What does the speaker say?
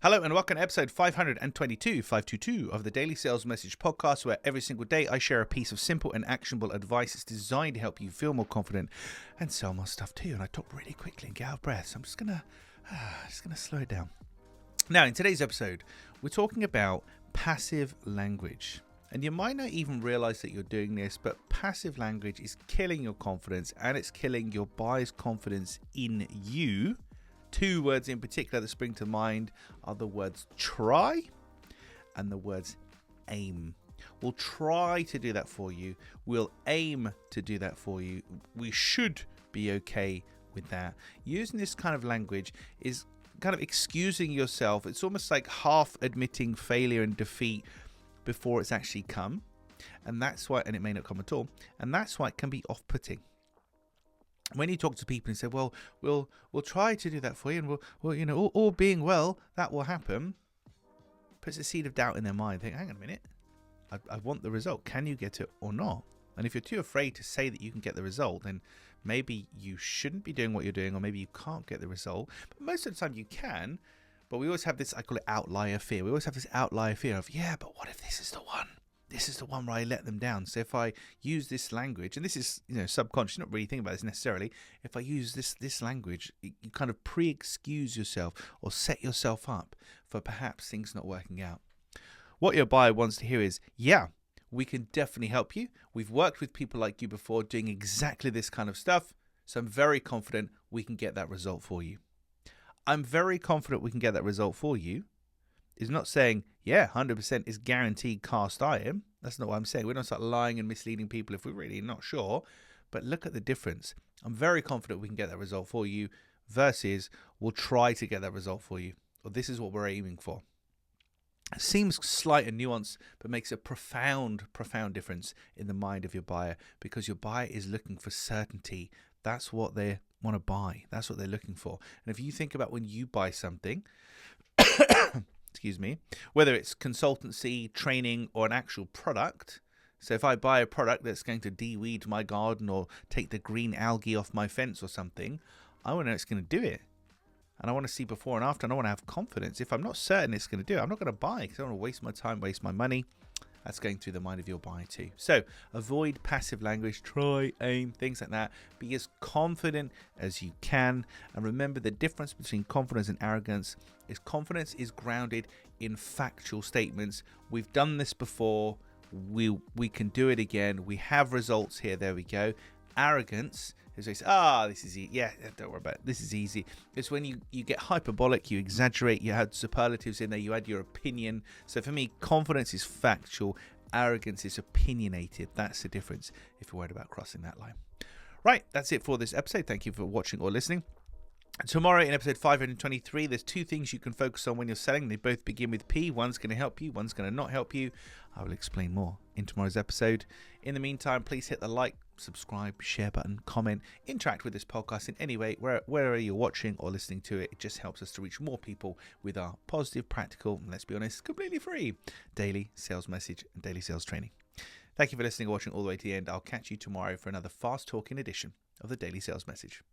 Hello and welcome to episode 522 of the Daily Sales Message podcast, where every single day I share a piece of simple and actionable advice. It's designed to help you feel more confident and sell more stuff too. And I talk really quickly and get out of breath, so I'm just gonna slow it down. Now, in today's episode, we're talking about passive language. And you might not even realize that you're doing this, but passive language is killing your confidence and it's killing your buyer's confidence in you. Two words in particular that spring to mind are the words try and the words aim. We'll try to do that for you. We'll aim to do that for you. We should be okay with that. Using this kind of language is kind of excusing yourself. It's almost like half admitting failure and defeat before it's actually come. And that's why, and it may not come at all. And that's why it can be off-putting. When you talk to people and say, well, we'll try to do that for you, and we'll all being well, that will happen, puts a seed of doubt in their mind. Think, hang on a minute, I want the result. Can you get it or not? And if you're too afraid to say that you can get the result, then maybe you shouldn't be doing what you're doing, or maybe you can't get the result. But most of the time you can. But we always have this, I call it outlier fear. We always have this outlier fear of, yeah, but what if this is the one? This is the one where I let them down. So if I use this language, and this is, subconscious, not really thinking about this necessarily. If I use this language, you kind of pre-excuse yourself or set yourself up for perhaps things not working out. What your buyer wants to hear is, yeah, we can definitely help you. We've worked with people like you before doing exactly this kind of stuff. So I'm very confident we can get that result for you. I'm very confident we can get that result for you is not saying, yeah, 100% is guaranteed cast iron. That's not what I'm saying. We don't start lying and misleading people if we're really not sure. But look at the difference. I'm very confident we can get that result for you versus we'll try to get that result for you. Or this is what we're aiming for. It seems slight and nuanced, but makes a profound difference in the mind of your buyer, because your buyer is looking for certainty. That's what they want to buy. That's what they're looking for. And if you think about when you buy something, excuse me, whether it's consultancy, training, or an actual product. So if I buy a product that's going to de-weed my garden or take the green algae off my fence or something, I want to know it's going to do it. And I want to see before and after, and I want to have confidence. If I'm not certain it's going to do it, I'm not going to buy, because I don't want to waste my time, waste my money. That's going through the mind of your buyer too. So avoid passive language, try, aim, things like that. Be as confident as you can. And remember, the difference between confidence and arrogance is confidence is grounded in factual statements. We've done this before. We can do it again. We have results here. There we go. Arrogance is they say, this is easy. Yeah, don't worry about it. This is easy. It's when you get hyperbolic, you exaggerate, you add superlatives in there, you add your opinion. So for me, confidence is factual, arrogance is opinionated. That's the difference if you're worried about crossing that line. Right, that's it for this episode. Thank you for watching or listening. Tomorrow in episode 523, there's two things you can focus on when you're selling. They both begin with P. One's going to help you, one's going to not help you. I will explain more in tomorrow's episode. In the meantime, please hit the like, subscribe, share button, comment, interact with this podcast in any way, wherever you're watching or listening to it. It just helps us to reach more people with our positive, practical, and let's be honest, completely free daily sales message and daily sales training. Thank you for listening and watching all the way to the end. I'll catch you tomorrow for another fast-talking edition of the Daily Sales Message.